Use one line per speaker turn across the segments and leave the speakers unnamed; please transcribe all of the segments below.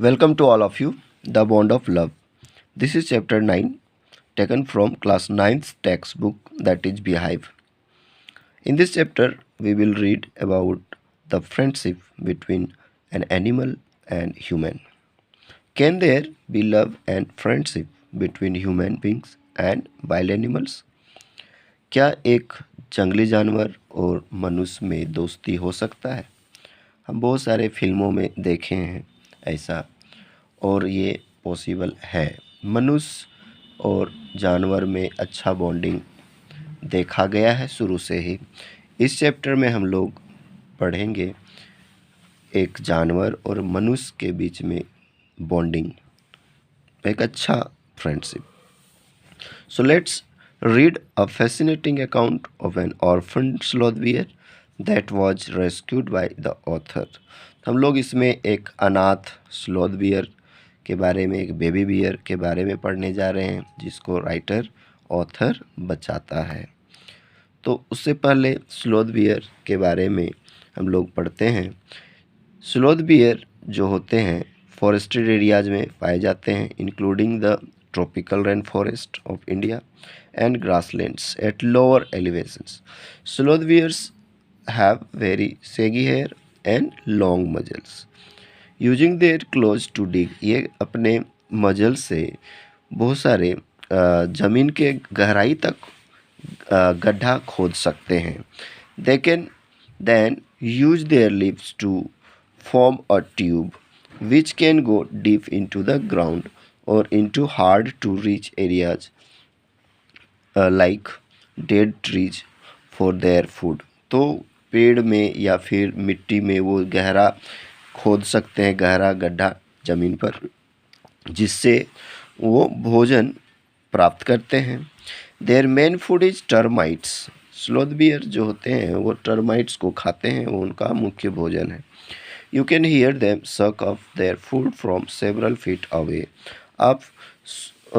Welcome to all of you. The Bond of Love. This is chapter 9, taken from class ninth textbook, that is Beehive. In this chapter, we will read about the friendship between an animal and human. Can there be love and friendship between human beings and wild animals? क्या एक जंगली जानवर और मनुष्य में दोस्ती हो सकता है? हम बहुत सारे फिल्मों में देखे हैं ऐसा, और ये पॉसिबल है। मनुष्य और जानवर में अच्छा बॉन्डिंग देखा गया है शुरू से ही। इस चैप्टर में हम लोग पढ़ेंगे एक जानवर और मनुष्य के बीच में बॉन्डिंग, एक अच्छा friendship. So let's read a fascinating account of an orphaned sloth bear that was rescued by the author. हम लोग इसमें एक अनाथ स्लोथ बियर के बारे में, एक बेबी बियर के बारे में पढ़ने जा रहे हैं जिसको राइटर ऑथर बचाता है। तो उससे पहले स्लोथ बियर के बारे में हम लोग पढ़ते हैं। स्लोथ बियर जो होते हैं फॉरेस्टेड एरियाज में पाए जाते हैं, including the tropical rainforest of India and grasslands at lower elevations. Sloth bears have very saggy hair and long muzzles. Using their claws to dig, ये अपने मजल से बहुत सारे ज़मीन के गहराई तक गड्ढा खोद सकते हैं। They can then use their lips to form a tube which can go deep into the ground or into hard to reach areas like dead trees for their food. तो पेड़ में या फिर मिट्टी में वो गहरा खोद सकते हैं, गहरा गड्ढा ज़मीन पर, जिससे वो भोजन प्राप्त करते हैं। Their main food is termites. Sloth bear जो होते हैं वो टर्माइट्स को खाते हैं, वो उनका मुख्य भोजन है। यू कैन हियर देम सक of their food from several feet away. आप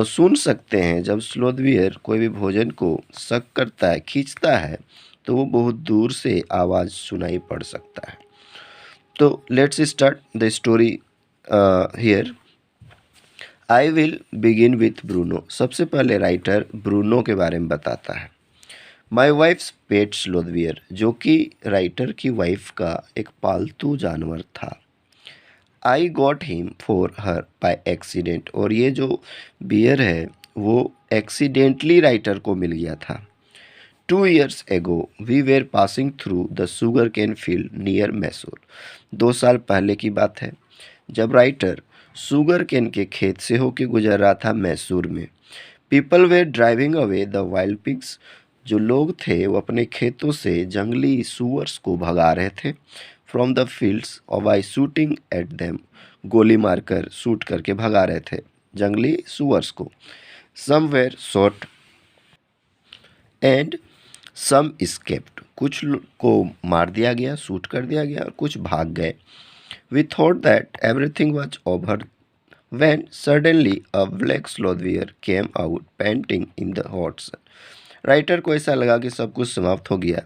सुन सकते हैं जब स्लोथ बियर कोई भी भोजन को सक करता है, खींचता है, तो वो बहुत दूर से आवाज़ सुनाई पड़ सकता है। तो let's start the story here. I will begin with Bruno. सबसे पहले राइटर ब्रूनो के बारे में बताता है। My wife's pet sloth bear, जो कि राइटर की वाइफ का एक पालतू जानवर था। I got him for her by accident, और ये जो बियर है वो एक्सीडेंटली राइटर को मिल गया था। 2 years ago we were passing through the sugar cane field near Mysore. 2 साल पहले की बात है जब राइटर शुगर कैन के खेत से होकर गुजर रहा था मैसूर में। People were driving away the wild pigs. जो लोग थे वो अपने खेतों से जंगली सुअर्स को भगा रहे थे। फ्रॉम द फील्ड्स और बाई शूटिंग एट देम, गोली मारकर शूट करके भगा रहे थे जंगली सुअर्स को। Some were shot and some escaped. कुछ को मार दिया गया, शूट कर दिया गया, और कुछ भाग गए। We thought that everything was over when suddenly a black sloth bear came out panting in the hot sun. Writer को ऐसा लगा कि सब कुछ समाप्त हो गया,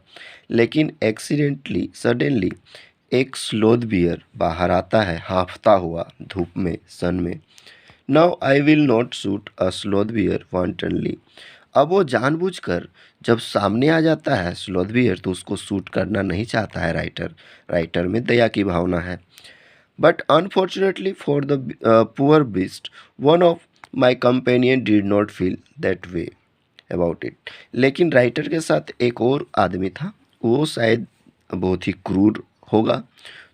लेकिन एक्सीडेंटली सडनली एक स्लोथ बियर बाहर आता है हाँफता हुआ धूप में, सन में। Now I will not shoot a sloth bear wantonly. अब वो जानबूझकर जब सामने आ जाता है स्लोथ बियर तो उसको शूट करना नहीं चाहता है राइटर में दया की भावना है। But unfortunately for the poor beast, one of my companion did not feel that way about it. लेकिन राइटर के साथ एक और आदमी था, वो शायद बहुत ही क्रूर होगा,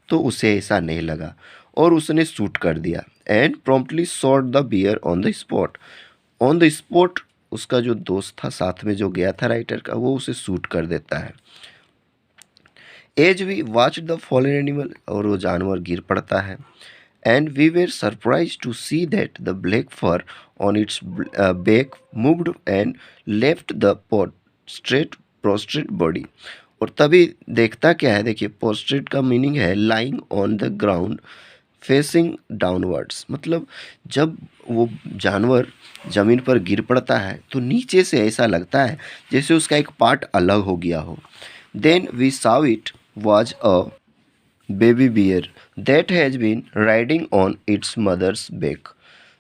तो उसे ऐसा नहीं लगा और उसने शूट कर दिया। And promptly shot the bear on the spot. On the spot उसका जो दोस्त था साथ में जो गया था राइटर का, वो उसे शूट कर देता है। As we watch the fallen animal, और वो जानवर गिर पड़ता है। And we were surprise to see that the black fur on its back moved and left the prostrate body. और तभी देखता क्या है, देखिए प्रोस्ट्रेट का मीनिंग है lying on the ground facing downwards. मतलब जब वो जानवर ज़मीन पर गिर पड़ता है तो नीचे से ऐसा लगता है जैसे उसका एक पार्ट अलग हो गया हो। Then we saw it was a baby bear that has been riding on its mother's back.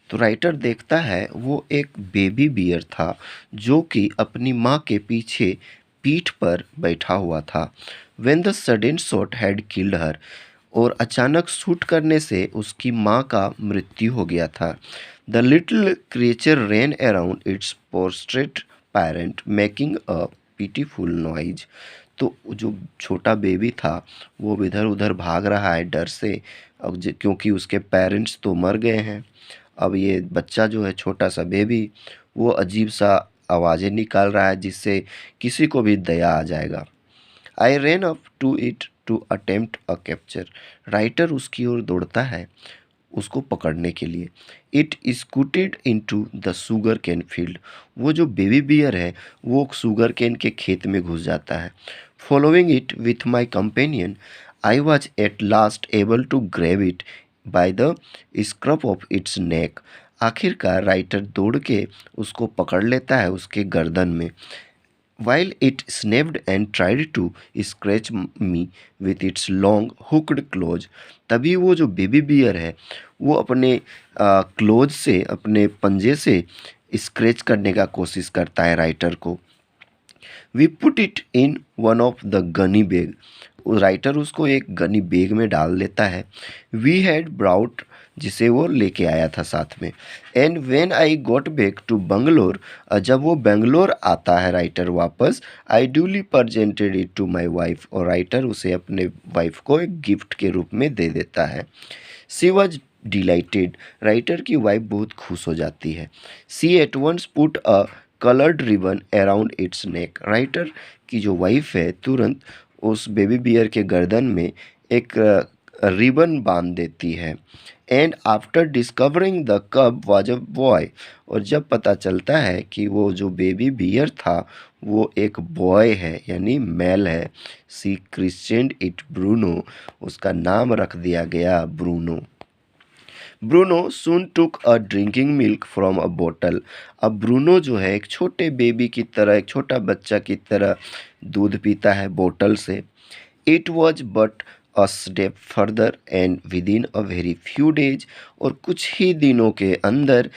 तो राइटर देखता है वो एक बेबी बियर था जो कि अपनी माँ के पीछे पीठ पर बैठा हुआ था। When the sudden shot had killed her, और अचानक शूट करने से उसकी माँ का मृत्यु हो गया था। The little creature ran around its prostrate parent making a pitiful noise. तो जो छोटा बेबी था वो इधर उधर भाग रहा है डर से, अब क्योंकि उसके पेरेंट्स तो मर गए हैं। अब ये बच्चा जो है छोटा सा बेबी, वो अजीब सा आवाज़ें निकाल रहा है जिससे किसी को भी दया आ जाएगा। I ran up to it to attempt a capture. Writer उसकी ओर दौड़ता है उसको पकड़ने के लिए। It scooted into the sugar cane field. वो जो बेबी बियर है वो शुगर कैन के खेत में घुस जाता है। Following it with my companion I was at last able to grab it by the scruff of its neck. आखिरकार राइटर दौड़ के उसको पकड़ लेता है उसके गर्दन में। While it snapped and tried to scratch me with its long hooked claws, तभी वो जो बेबी बियर है वो अपने क्लोज से, अपने पंजे से स्क्रैच करने का कोशिश करता है राइटर को। We put it in one of the gunny bag. Writer उसको एक गनी बैग में डाल देता है। वी हैड ब्राउट, जिसे वो लेके आया था साथ में। And when I got back to Bangalore, जब वो बेंगलोर आता है राइटर वापस, I duly presented it to my wife, और राइटर उसे अपने वाइफ को एक गिफ्ट के रूप में दे देता है। She was delighted. राइटर की वाइफ बहुत खुश हो जाती है। She at once put a coloured ribbon around its neck. Writer की जो वाइफ है तुरंत उस बेबी बियर के गर्दन में एक रिबन बांध देती है। एंड आफ्टर डिस्कवरिंग द कब वाज अ बॉय, और जब पता चलता है कि वो जो बेबी बियर था वो एक बॉय है यानी मेल है, सी क्रिश्चियनड इट ब्रूनो। उसका नाम रख दिया गया Bruno. Bruno soon took a drinking milk from a बोतल। अब ब्रूनो जो है एक छोटे बेबी की तरह, एक छोटा बच्चा की तरह दूध पीता है बोतल से। It was but a step further and with in a very few days, और कुछ ही दिनों के अंदर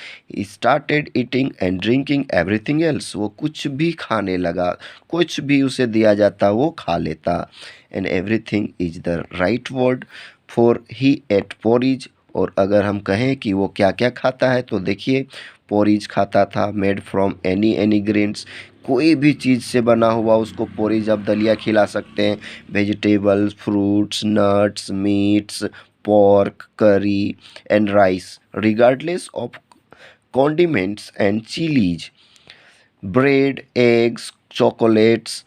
started eating and drinking everything else. वो कुछ भी खाने लगा, कुछ भी उसे दिया जाता वो खा लेता। And everything is the right word, for he ate porridge. और अगर हम कहें कि वो क्या क्या खाता है तो देखिए, पोरिज खाता था मेड फ्रॉम एनी ग्रेन्स। कोई भी चीज़ से बना हुआ उसको पोरिज आप दलिया खिला सकते हैं। Vegetables, fruits, nuts, meets, pork, curry, and rice, regardless of condiments and chilies, bread, eggs, chocolates,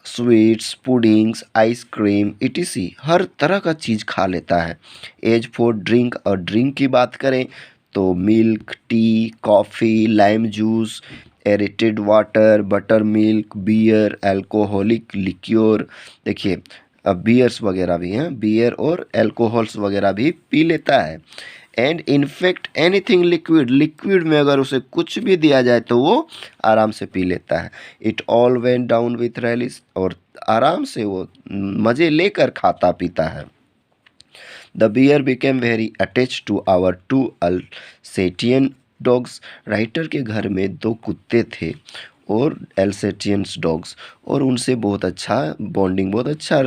sweets, puddings, ice cream etc, हर तरह का चीज़ खा लेता है। एज फॉर ड्रिंक, और ड्रिंक की बात करें तो milk, tea, coffee, lime juice, aerated water, buttermilk, beer, alcoholic liqueur. देखिए अब बियर्स वगैरह भी हैं, बियर और अल्कोहल्स वगैरह भी पी लेता है। And in fact anything liquid, liquid में अगर उसे कुछ भी दिया जाए तो वो आराम से पी लेता है। It all went down with relish, और आराम से वो मज़े लेकर खाता पीता है। The bear became very attach to our two Alsatian dogs. Writer के घर में दो कुत्ते थे और एल्सेटियंस डॉग्स, और उनसे बहुत अच्छा बॉन्डिंग, बहुत अच्छा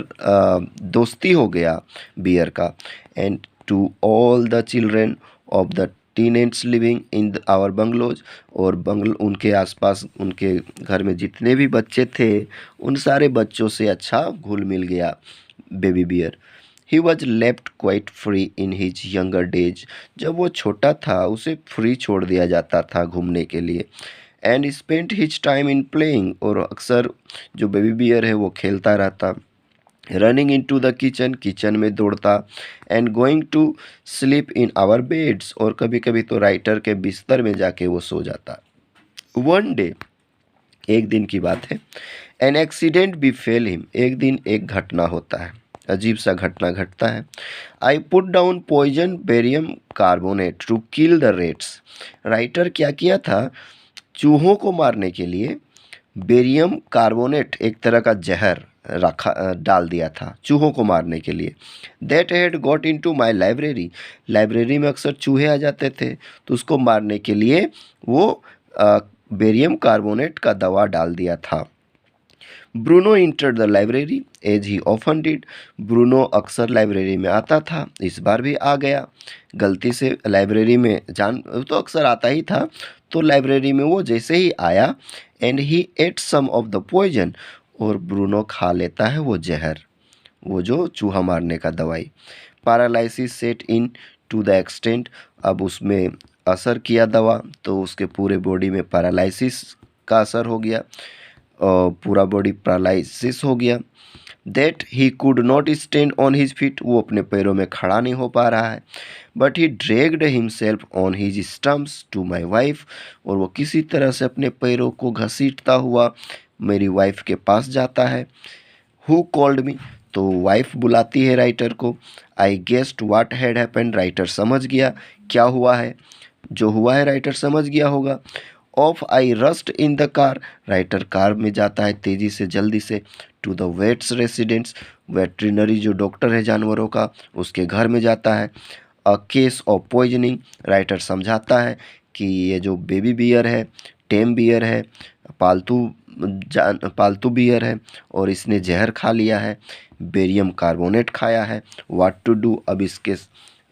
दोस्ती हो गया बियर का। And to all the children of the tenants living in our bungalows, और उनके आसपास उनके घर में जितने भी बच्चे थे उन सारे बच्चों से अच्छा घुल मिल गया baby bear. He was left quite free in his younger days. जब वो छोटा था उसे फ्री छोड़ दिया जाता था घूमने के लिए। And spent his time in playing, और अक्सर जो बेबी बियर है वो खेलता रहता। Running in to the kitchen, kitchen में दौड़ता। And going to sleep in our beds, और कभी कभी तो राइटर के बिस्तर में जाके वो सो जाता। वन डे, एक दिन की बात है, एन एक्सीडेंट भी फेल हिम। एक दिन एक घटना होता है, अजीब सा घटना घटता है। I put down poison barium carbonate to kill the rats. Writer क्या किया था, चूहों को मारने के लिए बेरियम कार्बोनेट, एक तरह का जहर डाल दिया था चूहों को मारने के लिए। That had got in to my library, library में अक्सर चूहे आ जाते थे, तो उसको मारने के लिए वो बेरियम कार्बोनेट का दवा डाल दिया था। Bruno entered the library as he often did, Bruno अक्सर लाइब्रेरी में आता था, इस बार भी आ गया। गलती से लाइब्रेरी में तो अक्सर आता ही था, तो लाइब्रेरी में वो जैसे ही आया, and he ate some of the poison, और ब्रूनो खा लेता है वो जहर, वो जो चूहा मारने का दवाई। Paralysis set in to the extent, अब उसमें असर किया दवा, तो उसके पूरे बॉडी में पैरालिसिस का असर हो गया, पूरा बॉडी पैरालिसिस हो गया। That he could not stand on his feet, वो अपने पैरों में खड़ा नहीं हो पा रहा है। But he dragged himself on his stumps to my wife, और वो किसी तरह से अपने पैरों को घसीटता हुआ मेरी वाइफ के पास जाता है। हु कॉल्ड मी, तो वाइफ बुलाती है राइटर को। I guessed what had happened, writer समझ गया क्या हुआ है, जो हुआ है राइटर समझ गया होगा। Off I rushed in the car, writer car में जाता है तेजी से जल्दी से। To the vet's residents, veterinary जो डॉक्टर है जानवरों का, उसके घर में जाता है। A case of poisoning, writer समझाता है कि ये जो बेबी बियर है, टेम बियर है, पालतू बियर है, और इसने जहर खा लिया है, बेरियम कार्बोनेट खाया है। व्हाट टू डू, अब इसके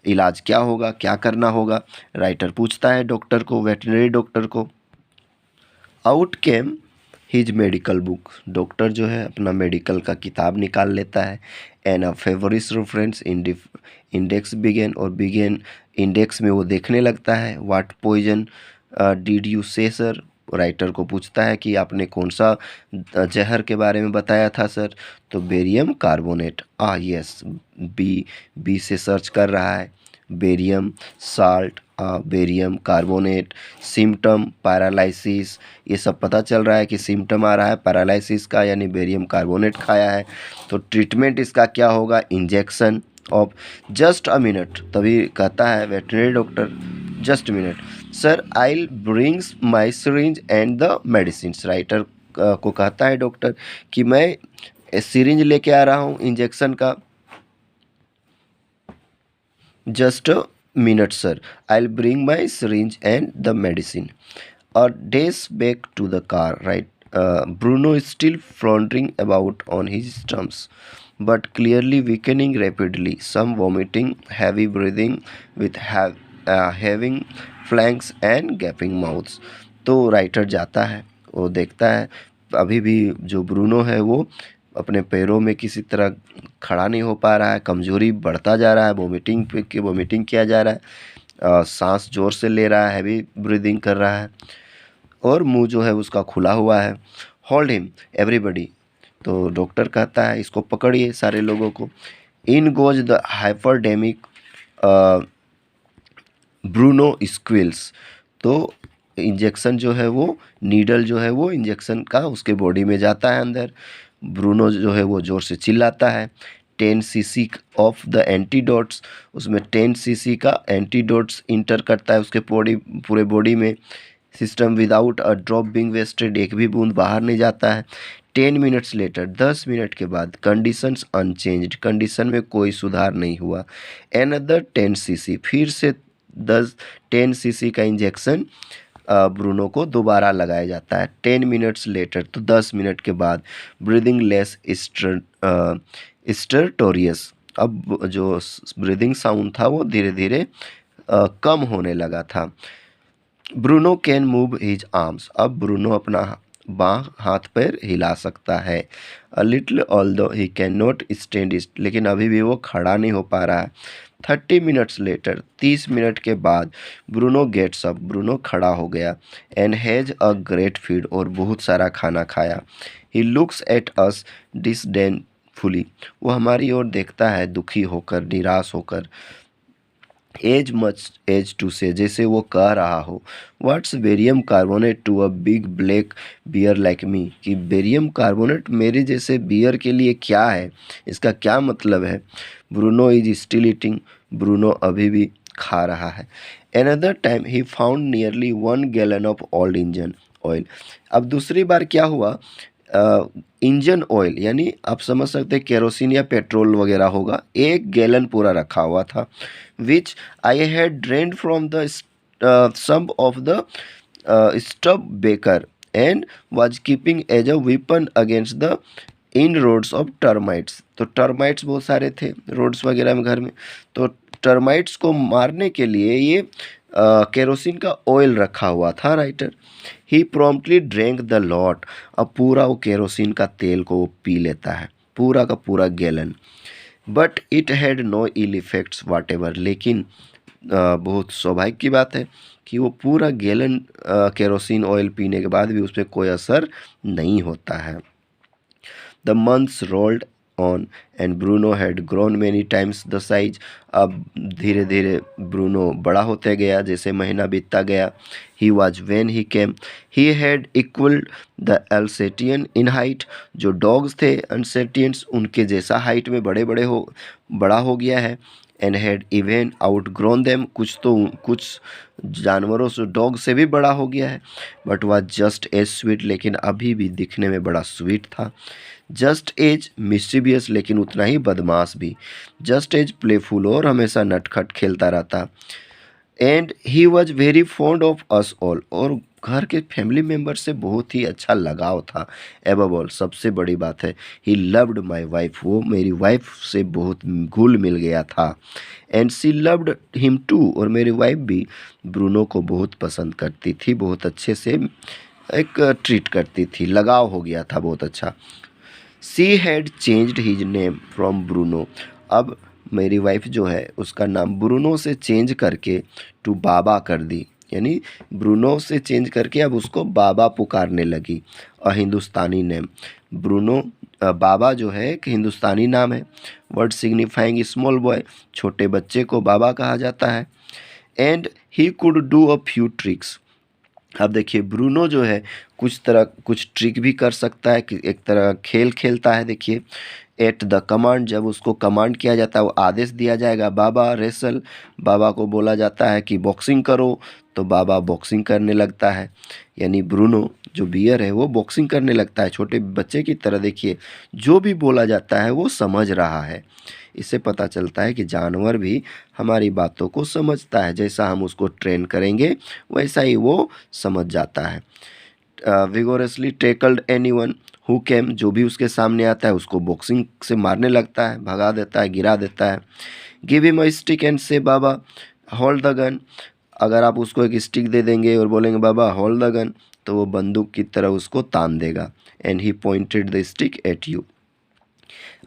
इलाज क्या होगा, क्या करना होगा, राइटर पूछता है डॉक्टर को, वेटरिनरी डॉक्टर को। Out came his medical book, doctor जो है अपना मेडिकल का किताब निकाल लेता है। And a feverish reference index began, और बिगेन इंडेक्स में वो देखने लगता है। What poison did you say sir, writer को पूछता है कि आपने कौन सा जहर के बारे में बताया था सर, तो बेरियम कार्बोनेट। यस, बी से सर्च कर रहा है, barium salt, barium carbonate, symptom paralysis, ये सब पता चल रहा है कि सिम्टम आ रहा है पैरालिसिस का, यानी बेरियम कार्बोनेट खाया है। तो ट्रीटमेंट इसका क्या होगा, injection of. Just a minute, तभी कहता है veterinary doctor, just minute sir, I brings my syringe and the medicine, writer को कहता है डॉक्टर कि मैं सिरिंज लेके आ रहा हूँ इंजेक्शन का। Just a minute, sir. I'll bring my syringe and the medicine. A days back to the car, right? Bruno is still floundering about on his stumps, but clearly weakening rapidly. Some vomiting, heavy breathing, with having flanks and gaping mouths. तो writer जाता है, वो देखता है अभी भी जो Bruno है वो अपने पैरों में किसी तरह खड़ा नहीं हो पा रहा है, कमज़ोरी बढ़ता जा रहा है, वोमिटिंग किया जा रहा है, सांस ज़ोर से ले रहा है, हैवी ब्रीदिंग कर रहा है, और मुंह जो है उसका खुला हुआ है। होल्ड हिम एवरीबडी, तो डॉक्टर कहता है इसको पकड़िए सारे लोगों को। इन गोज द हाइपरडेमिक ब्रूनो स्क्विल्स, तो इंजेक्शन जो है वो, नीडल जो है वो इंजेक्शन का उसके बॉडी में जाता है अंदर। ब्रूनो जो है वो ज़ोर से चिल्लाता है। 10 सीसी ऑफ द एंटीडोट्स, उसमें 10 सीसी का एंटीडोट्स इंटर करता है उसके पूरे बॉडी में। System without a drop being wasted, एक भी बूंद बाहर नहीं जाता है। 10 मिनट्स लेटर, 10 मिनट के बाद, कंडीशंस अनचेंज्ड, कंडीशन में कोई सुधार नहीं हुआ। एनदर 10 सीसी, फिर से 10 सीसी का इंजेक्शन ब्रूनो को दोबारा लगाया जाता है। 10 मिनट्स लेटर, तो 10 मिनट के बाद, ब्रीदिंग लेस स्टरटोरियस, अब जो ब्रीदिंग साउंड था वो धीरे धीरे कम होने लगा था। Bruno can move his arms, अब ब्रूनो अपना बाँह हाथ पैर हिला सकता है। A little although he can not stand, लेकिन अभी भी वो खड़ा नहीं हो पा रहा है। 30 मिनट्स लेटर, 30 मिनट के बाद, ब्रूनो गेट्स अप, ब्रूनो खड़ा हो गया। And has a great feed, और बहुत सारा खाना खाया। ही लुक्स एट अस डिसडेनफुली, वो हमारी ओर देखता है दुखी होकर, निराश होकर। एज मच एज टू से, जैसे वो कह रहा हो, what's barium carbonate to a big black bear like me, कि बेरियम कार्बोनेट मेरे जैसे बियर के लिए क्या है, इसका क्या मतलब है। Bruno is still eating, Bruno अभी भी खा रहा है। Another time he found nearly 1 gallon of old engine oil, अब दूसरी बार क्या हुआ, इंजन ऑयल, यानी आप समझ सकते हैं केरोसिन या पेट्रोल वगैरह होगा, 1 गैलन पूरा रखा हुआ था। Which I had drained from the some of the stub baker and was keeping as a weapon against the inroads of termites। तो टर्माइट्स बहुत सारे थे रोड्स वगैरह में घर में, तो टर्माइट्स को मारने के लिए ये केरोसिन का ऑयल रखा हुआ था writer. He promptly drank the lot, अब पूरा वो केरोसिन का तेल को वो पी लेता है, पूरा का पूरा gallon. But it had no ill effects whatever, लेकिन बहुत सौभाग्य की बात है कि वो पूरा गैलन केरोसिन ऑयल पीने के बाद भी उस पर कोई असर नहीं होता है। The months rolled on and Bruno had grown many times the size, अब धीरे धीरे ब्रूनो बड़ा होते गया जैसे महीना बीतता गया। He was when he came he had equalled the Alsatian in height, जो डॉग्स थे अल्सेटियंस उनके जैसा हाइट में बड़ा हो गया है। And had even out grown them, कुछ जानवरों से डॉग से भी बड़ा हो गया है। But was just as sweet, लेकिन अभी भी दिखने में बड़ा स्वीट था। जस्ट एज मिस्टीबियस, लेकिन उतना ही बदमाश भी। जस्ट एज प्लेफुल, और हमेशा नटखट खेलता रहता। And he was very fond of us all, और घर के फैमिली मेम्बर से बहुत ही अच्छा लगाव था। एबव ऑल, सबसे बड़ी बात है, ही लव्ड माई वाइफ, वो मेरी वाइफ से बहुत घुल मिल गया था। And she loved him too, और मेरी वाइफ भी ब्रूनो को बहुत पसंद करती थी, बहुत अच्छे से एक ट्रीट करती थी, लगाव हो गया था बहुत अच्छा। She had changed his name from Bruno, अब मेरी वाइफ जो है उसका नाम ब्रूनो से चेंज करके टू बाबा कर दी, यानी ब्रूनो से चेंज करके अब उसको बाबा पुकारने लगी। हिंदुस्तानी नेम ब्रूनो, बाबा जो है एक हिंदुस्तानी नाम है। वर्ड सिग्निफाइंग स्मॉल बॉय, छोटे बच्चे को बाबा कहा जाता है। And he could do a few tricks, अब देखिए ब्रूनो जो है कुछ ट्रिक भी कर सकता है, कि एक तरह खेल खेलता है। देखिए एट द कमांड, जब उसको कमांड किया जाता है, वो आदेश दिया जाएगा, बाबा रेसल, बाबा को बोला जाता है कि बॉक्सिंग करो, तो बाबा बॉक्सिंग करने लगता है। यानी ब्रूनो जो बियर है वो बॉक्सिंग करने लगता है, छोटे बच्चे की तरह। देखिए जो भी बोला जाता है वो समझ रहा है, इससे पता चलता है कि जानवर भी हमारी बातों को समझता है, जैसा हम उसको ट्रेन करेंगे वैसा ही वो समझ जाता है। Vigorously tackled anyone who came, जो भी उसके सामने आता है उसको बॉक्सिंग से मारने लगता है, भगा देता है, गिरा देता है। Give him a stick and से बाबा होल्ड द गन, अगर आप उसको एक स्टिक दे देंगे और बोलेंगे बाबा होल्ड द गन, तो वो बंदूक की तरह उसको तान देगा। And he pointed the stick at you.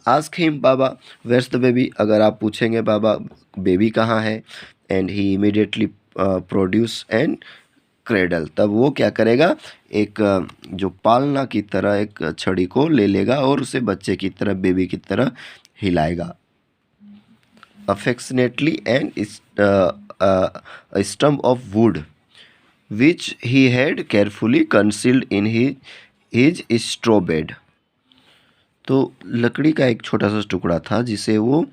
Ask him Baba where's the baby, अगर आप पूछेंगे बाबा बेबी कहाँ है, and he immediately produce and cradle, तब वो क्या करेगा, एक जो पालना की तरह एक छड़ी को ले लेगा और उसे बच्चे की तरह, बेबी की तरह हिलाएगा। Affectionately and stump of wood which he had carefully concealed in his straw bed, तो लकड़ी का एक छोटा सा टुकड़ा था जिसे वो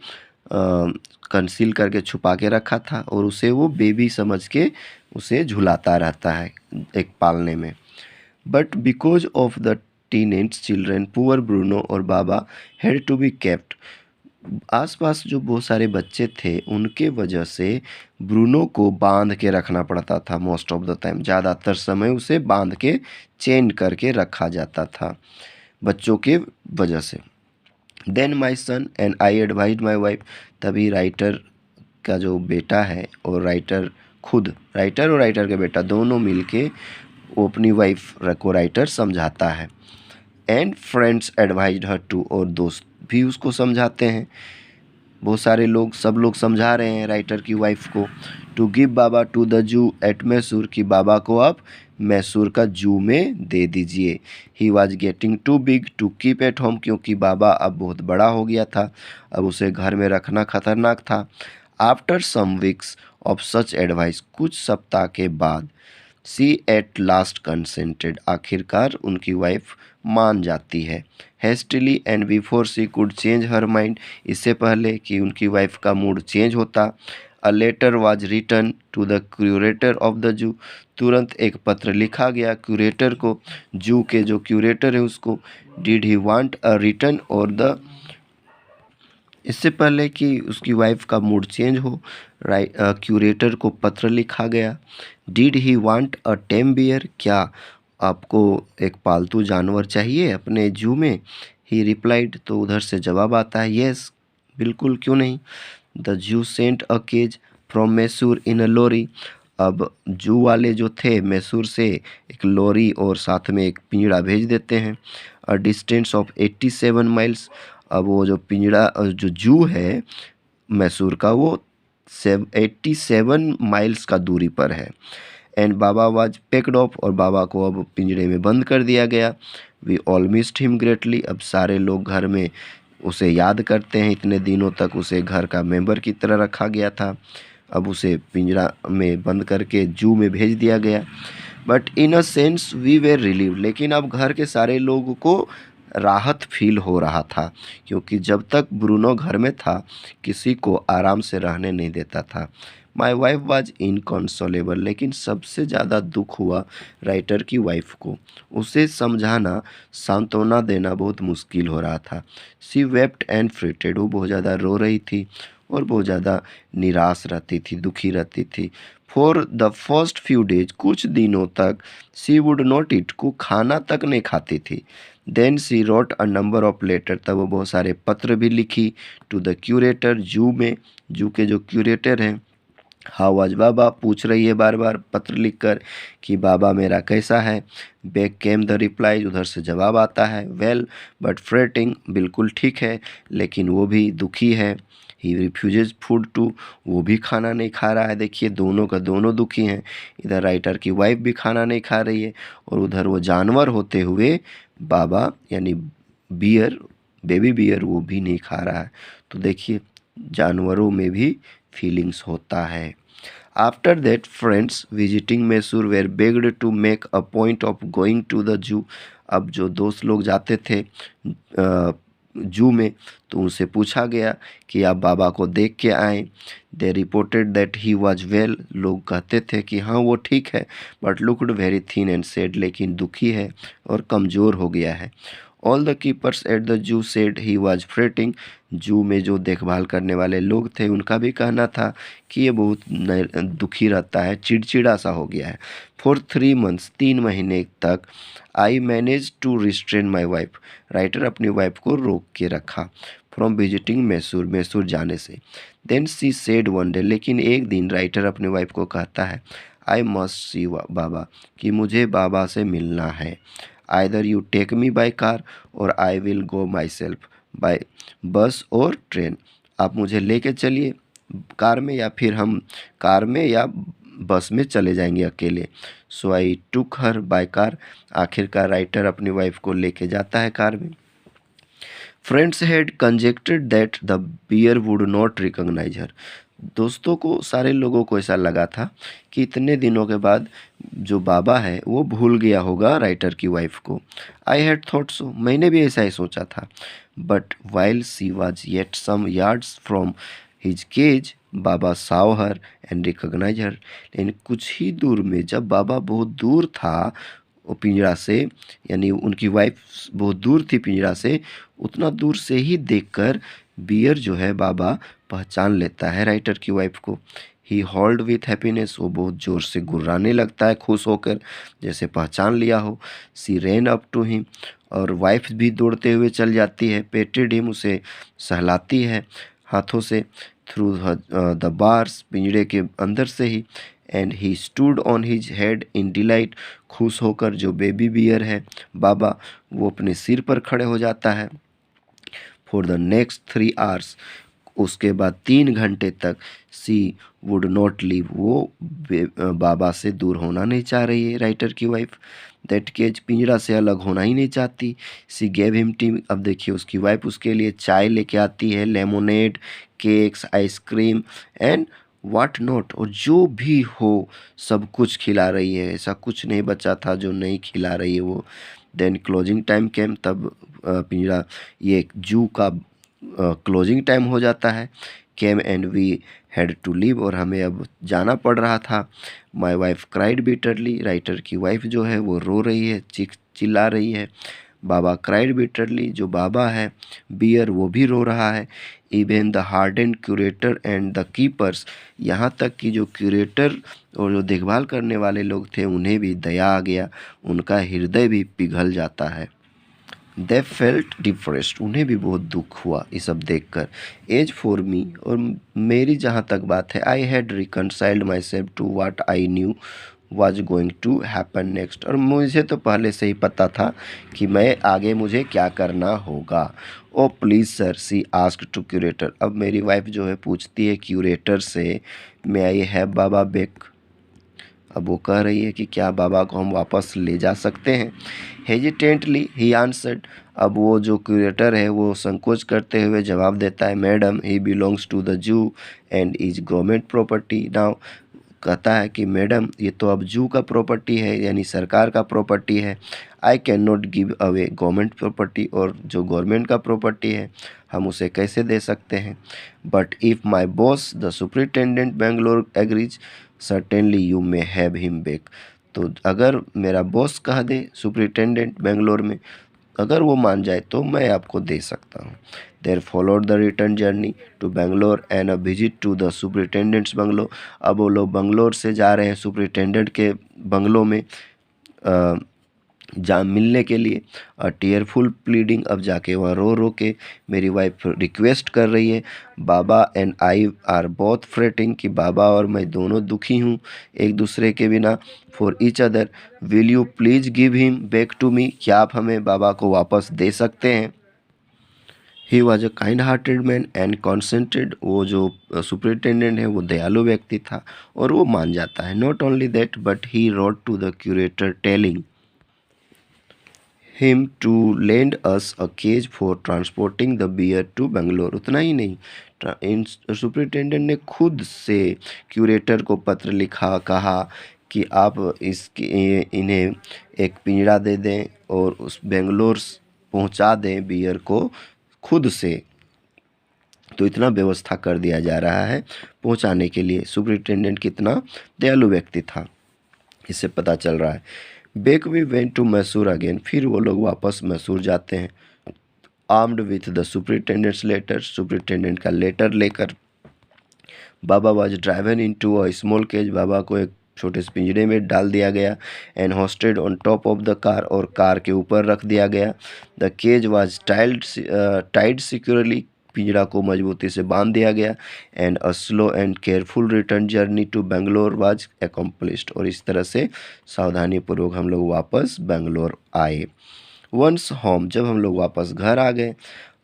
कंसील करके छुपा के रखा था, और उसे वो बेबी समझ के उसे झुलाता रहता है एक पालने में। But because of the teenage children poor Bruno और बाबा हैड टू बी केप्ट, आसपास जो बहुत सारे बच्चे थे उनके वजह से ब्रूनो को बांध के रखना पड़ता था। मोस्ट ऑफ द टाइम, ज़्यादातर समय उसे बांध के चेन करके रखा जाता था बच्चों के वजह से। Then my son and I advise my wife, तभी राइटर का जो बेटा है और राइटर और राइटर का बेटा दोनों मिलके वो अपनी वाइफ को राइटर समझाता है। And friends advise her too, और दोस्त भी उसको समझाते हैं। बहुत सारे लोग, सब लोग समझा रहे हैं राइटर की वाइफ को। To give Baba to the zoo at Mysore, कि बाबा को आप मैसूर का जू में दे दीजिए। He was getting too big to keep at home, क्योंकि बाबा अब बहुत बड़ा हो गया था, अब उसे घर में रखना खतरनाक था। After some weeks of such advice, कुछ सप्ताह के बाद, सी एट लास्ट कंसेंटेड, आखिरकार उनकी वाइफ मान जाती है। Hastily and before she could change her mind, इससे पहले कि उनकी वाइफ का मूड चेंज होता, a letter was written to the curator of the zoo. तुरंत एक पत्र लिखा गया क्यूरेटर को, जू के जो क्यूरेटर है उसको। Did he want a return और द, इससे पहले कि उसकी वाइफ का मूड चेंज हो, क्यूरेटर को पत्र लिखा गया। Did he want a tame bear, क्या आपको एक पालतू जानवर चाहिए अपने जू में? ही रिप्लाइड, तो उधर से जवाब आता है यस, बिल्कुल, क्यों नहीं। The zoo sent a cage from Mysore in a lorry. अब जू वाले जो थे मैसूर से एक लॉरी और साथ में एक पिंजड़ा भेज देते हैं। A distance of 87 miles. अब वो जो पिंजड़ा जो जू है मैसूर का, वो 87 माइल्स का दूरी पर है। And Baba was packed of, और बाबा को अब पिंजड़े में बंद कर दिया गया। We all missed him greatly. अब सारे लोग घर में उसे याद करते हैं, इतने दिनों तक उसे घर का मेंबर की तरह रखा गया था, अब उसे पिंजरा में बंद करके जू में भेज दिया गया। But in a sense we were relieved, लेकिन अब घर के सारे लोगों को राहत फील हो रहा था, क्योंकि जब तक ब्रूनो घर में था किसी को आराम से रहने नहीं देता था। माई वाइफ वॉज इनकॉन्सोलेबल, लेकिन सबसे ज़्यादा दुख हुआ राइटर की वाइफ को। उसे समझाना, सांत्वना देना बहुत मुश्किल हो रहा था। सी वेप्ट एंड फ्रिटेड, वो बहुत ज़्यादा रो रही थी और बहुत ज़्यादा निराश रहती थी, दुखी रहती थी। For the first few days, कुछ दिनों तक सी वुड नॉट ईट, को खाना तक नहीं खाती थी। Then she wrote a number of letter, तब वो बहुत सारे पत्र भी लिखी टू द क्यूरेटर, जू में, जू के जो क्यूरेटर हैं। हाउ वाज बाबा, पूछ रही है बार बार पत्र लिखकर कि बाबा मेरा कैसा है। बैक केम द रिप्लाई, उधर से जवाब आता है वेल बट फ्रेटिंग, बिल्कुल ठीक है लेकिन वो भी दुखी है। ही रिफ्यूजेज फूड टू, वो भी खाना नहीं खा रहा है। देखिए दोनों का दोनों दुखी हैं, इधर राइटर की वाइफ भी खाना नहीं खा रही है और उधर वो जानवर होते हुए बाबा यानी बियर, बेबी बियर, वो भी नहीं खा रहा है। तो देखिए जानवरों में भी फीलिंग्स होता है। After that friends visiting Mysore were begged to make a point of going to the zoo. अब जो दोस्त लोग जाते थे जू में, तो उनसे पूछा गया कि आप बाबा को देख के आएँ। दे reported that he was well, लोग कहते थे कि हाँ वो ठीक है, but looked very thin and said, लेकिन दुखी है और कमज़ोर हो गया है। All the keepers at the zoo said he was fretting, जू में जो देखभाल करने वाले लोग थे उनका भी कहना था कि ये बहुत दुखी रहता है, चिड़चिड़ा सा हो गया है। फॉर 3 months, 3 महीने तक I manage to restrain my wife, writer अपनी वाइफ को रोक के रखा फ्रॉम विजिटिंग मैसूर, मैसूर जाने से। Then she said one day, लेकिन एक दिन राइटर अपनी वाइफ को कहता है आई मस्ट सी बाबा, कि मुझे बाबा से मिलना है। Either you take me by car और I will go myself by bus और ट्रेन, आप मुझे लेके चलिए कार में या फिर हम कार में या बस में चले जाएंगे अकेले। So I took her by car, writer राइटर अपनी वाइफ को लेके जाता है कार में। Friends had conjectured that the bear would not recognise her, दोस्तों को, सारे लोगों को ऐसा लगा था कि इतने दिनों के बाद जो बाबा है वो भूल गया होगा राइटर की वाइफ को। आई हैड थॉट सो, मैंने भी ऐसा ही सोचा था। But while she was yet some yards from his cage, Baba saw her and recognise her, लेकिन कुछ ही दूर में, जब बाबा बहुत दूर था वो पिंजरा से, यानी उनकी वाइफ बहुत दूर थी पिंजरा से, उतना दूर से ही देखकर बियर जो है बाबा पहचान लेता है राइटर की वाइफ को। ही हॉल्ड विथ हैप्पीनेस, वो बहुत ज़ोर से गुर्राने लगता है खुश होकर, जैसे पहचान लिया हो। सी रेन अप टू हिम, और वाइफ भी दौड़ते हुए चल जाती है। पेटेड हिम, उसे सहलाती है हाथों से। थ्रू द बार्स, पिंजरे के अंदर से ही। And he stood on his head in delight, खुश होकर जो बेबी बियर है बाबा, वो अपने सिर पर खड़े हो जाता है। फॉर द नेक्स्ट 3 hours, उसके बाद 3 घंटे तक सी वुड नॉट लीव, वो बाबा से दूर होना नहीं चाह रही है राइटर की वाइफ। दैट केज, पिंजरा से अलग होना ही नहीं चाहती। सी गेव हिम टी, अब देखिए उसकी वाइफ उसके लिए चाय लेके आती है, lemonade, cakes, ice cream and what not, और जो भी हो सब कुछ खिला रही है, ऐसा कुछ नहीं बचा था जो नहीं खिला रही है वो। देन क्लोजिंग टाइम केम, तब पिंजरा, ये जू का क्लोजिंग टाइम हो जाता है। Came and we had to leave, और हमें अब जाना पड़ रहा था। My wife cried bitterly, writer की वाइफ जो है वो रो रही है, चिल्ला रही है। बाबा क्राइड बिटरली, जो बाबा है। बियर, वो भी रो रहा है। Even the hardened curator and the keepers, यहाँ तक कि जो क्यूरेटर और जो देखभाल करने वाले लोग थे उन्हें भी दया आ गया, उनका हृदय भी पिघल जाता है। दे फेल्ट डिप्रेस्ड, उन्हें भी बहुत दुख हुआ ये सब देखकर। एज फॉर मी, और मेरी जहाँ तक बात है, I had reconciled myself to what I knew was going to happen next, और मुझे तो पहले से ही पता था कि मैं आगे मुझे क्या करना होगा। Oh please sir, she asked to curator, अब मेरी वाइफ जो है पूछती है क्यूरेटर से, मे आई हैव बाबा बैक, अब वो कह रही है कि क्या बाबा को हम वापस ले जा सकते हैं। हेजिटेंटली ही आंसर्ड, अब वो जो क्यूरेटर है वो संकोच करते हुए जवाब देता है, madam he belongs to the zoo and is government property now, कहता है कि मैडम ये तो अब जू का प्रॉपर्टी है, यानी सरकार का प्रॉपर्टी है। I can not give away government property, और जो गवर्नमेंट का प्रॉपर्टी है हम उसे कैसे दे सकते हैं। But if my boss the superintendent Bangalore agrees, certainly you may have him back, तो अगर मेरा बॉस कह दे सुपरिटेंडेंट बेंगलोर में, अगर वो मान जाए तो मैं आपको दे सकता हूँ। There followed the return journey to Bangalore and a visit to the superintendent's bungalow, अब वो लोग बंगलोर से जा रहे हैं सुपरिटेंडेंट के बंगलों में जा मिलने के लिए। टीयरफुल प्लीडिंग, अब जाके वहाँ रो रो के मेरी वाइफ रिक्वेस्ट कर रही है। Baba and I are both fretting, कि बाबा और मैं दोनों दुखी हूँ एक दूसरे के बिना। For each other, will you please give him back to me, क्या आप हमें बाबा को वापस दे सकते हैं। He was a kind hearted man and consented, वो जो सुपरिटेंडेंट है वो दयालु व्यक्ति था और वो मान जाता है। Not only that but he wrote to the curator telling him to lend us a cage for transporting the beer to Bangalore। उतना ही नहीं, इन सुपरिटेंडेंट ने खुद से क्यूरेटर को पत्र लिखा, कहा कि आप इसकी इन्हें एक पिंजरा दे दें और उस बेंगलोर पहुंचा दें बियर को खुद से। तो इतना व्यवस्था कर दिया जा रहा है पहुंचाने के लिए। सुपरिटेंडेंट कितना दयालु व्यक्ति था इससे पता चल रहा है। Back we went to Mysore again, फिर वो लोग वापस मैसूर जाते हैं। Armed with the superintendent's letter, superintendent का लेटर लेकर। Baba was driven into a small cage, Baba को एक छोटे से पिंजरे में डाल दिया गया। And hoisted on top of the car, और कार के ऊपर रख दिया गया। The cage was tied securely, पिंजरा को मजबूती से बांध दिया गया। And a slow and careful return journey to Bangalore was accomplished, और इस तरह से सावधानीपूर्वक हम लोग वापस बेंगलोर आए। वंस होम, जब हम लोग वापस घर आ गए,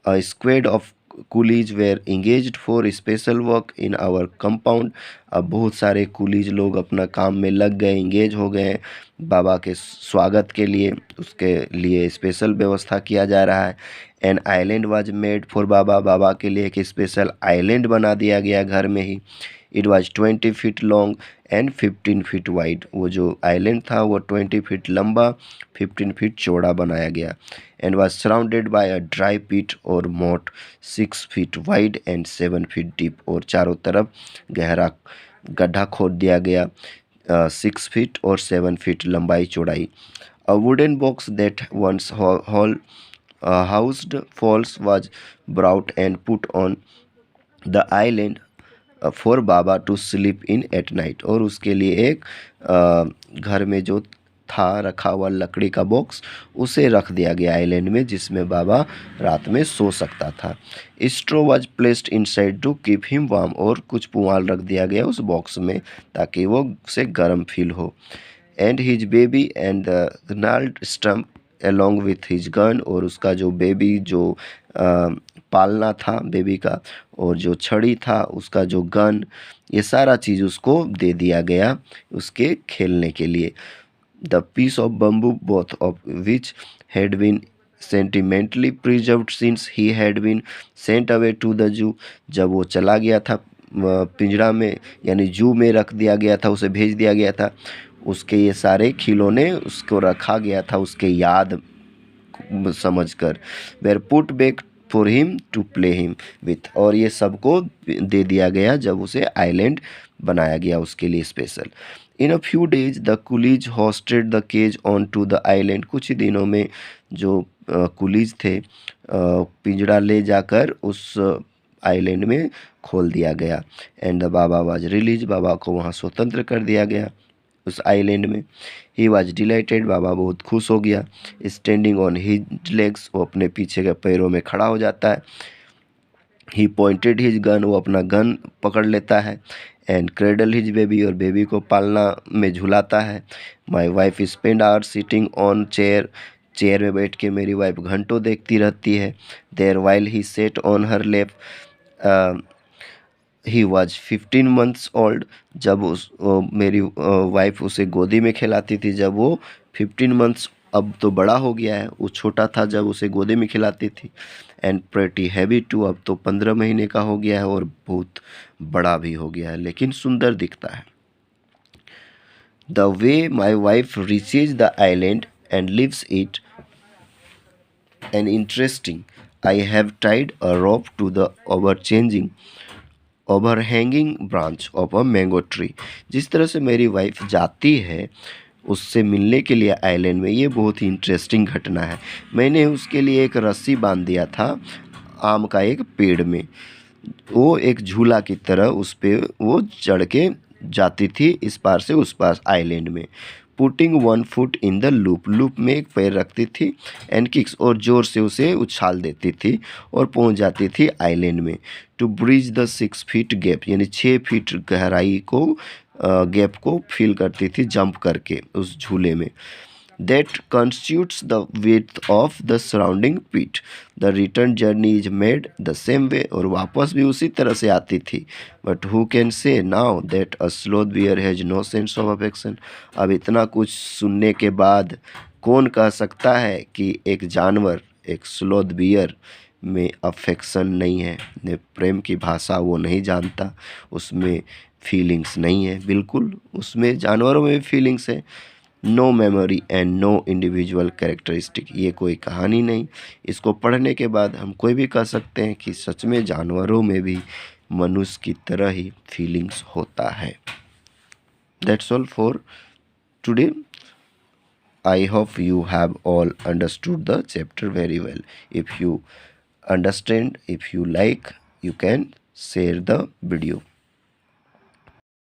a squad of coolies were engaged for special work in our compound, अब बहुत सारे कुलीज लोग अपना काम में लग गए, इंगेज हो गए। बाबा के स्वागत के लिए उसके लिए स्पेशल व्यवस्था किया जा रहा है। An island was made for Baba, Baba के लिए एक स्पेशल आइलैंड बना दिया गया घर में ही। It was 20 feet long and 15 feet wide, वो जो आइलैंड था वो 20 फीट लंबा 15 फीट चौड़ा बनाया गया। And was surrounded by a dry pit or moat 6 feet wide and 7 feet deep, और चारों तरफ गहरा गड्ढा खोद दिया गया 6 फीट और 7 फीट लंबाई चौड़ाई। A wooden box that once hall housed falls was brought and put on the island for Baba to sleep in at night, और उसके लिए एक घर में जो था रखा हुआ लकड़ी का बॉक्स उसे रख दिया गया आइलैंड में, जिसमें बाबा रात में सो सकता था। Straw was placed inside to keep him warm, और कुछ पुआल रख दिया गया उस बॉक्स में ताकि वो उसे गर्म फील हो। And his baby and the gnarled stump along with his gun, और उसका जो बेबी जो पालना था बेबी का, और जो छड़ी था उसका जो गन, ये सारा चीज़ उसको दे दिया गया उसके खेलने के लिए। The piece of bamboo both of which had been sentimentally preserved since he had been sent away to the zoo, जब वो चला गया था पिंजरा में यानी जू में रख दिया गया था, उसे भेज दिया गया था, उसके ये सारे खिलौने उसको रखा गया था उसके याद समझकर। Were put back for him to play him with, और ये सबको दे दिया गया जब उसे आइलैंड बनाया गया उसके लिए special. In a few days the coolies hoisted the cage on to the island, कुछ ही दिनों में जो कुलीज थे पिंजड़ा ले जाकर उस आइलैंड में खोल दिया गया। And the Baba was release, Baba को वहाँ स्वतंत्र कर दिया गया उस आइलैंड में। ही वाज डिलाइटेड, बाबा बहुत खुश हो गया। स्टैंडिंग ऑन हिज लेग्स, वो अपने पीछे के पैरों में खड़ा हो जाता है। ही पॉइंटेड हिज गन, वो अपना गन पकड़ लेता है। एंड क्रेडल हिज बेबी, और बेबी को पालना में झुलाता है। My wife spend hour sitting on chair, chair में बैठ के मेरी वाइफ घंटों देखती रहती है। There while he sat on her lap, he was 15 months old, जब मेरी वाइफ उसे गोदी में खिलाती थी जब वो 15 मंथ्स, अब तो बड़ा हो गया है, वो छोटा था जब उसे गोदी में खिलाती थी। एंड प्रेटी हैवी टू, अब तो 15 महीने का हो गया है और बहुत बड़ा भी हो गया है, लेकिन सुंदर दिखता है। The way my wife reaches the island and leaves it and interesting, I have tied a rope to the overhanging branch of a mango tree. जिस तरह से मेरी वाइफ जाती है उससे मिलने के लिए आइलैंड में, ये बहुत ही इंटरेस्टिंग घटना है। मैंने उसके लिए एक रस्सी बांध दिया था आम का एक पेड़ में, वो एक झूला की तरह उस पे वो चढ़ के जाती थी इस पार से उस पार आइलैंड में। Putting one foot in the loop, loop में एक पैर रखती थी। एंड किक्स, और जोर से उसे उछाल देती थी और पहुंच जाती थी आइलैंड में। To bridge the 6 feet gap, यानी 6 फीट गहराई को गैप को फिल करती थी जंप करके उस झूले में। That constitutes the width of the surrounding pit. The return journey is made the same way, और वापस भी उसी तरह से आती थी। But who can say now that a sloth bear has no sense of affection. अब इतना कुछ सुनने के बाद कौन कह सकता है कि एक जानवर, एक स्लोथ बियर में अफेक्शन नहीं है, ने प्रेम की भाषा वो नहीं जानता, उसमें फीलिंग्स नहीं है। बिल्कुल उसमें, जानवरों में भी फीलिंग्स है। No memory and no individual characteristic, ये कोई कहानी नहीं। इसको पढ़ने के बाद हम कोई भी कह सकते हैं कि सच में जानवरों में भी मनुष्य की तरह ही फीलिंग्स होता है। That's all for today. I hope you have all understood the chapter very well. If you understand, if you like, you can share the video.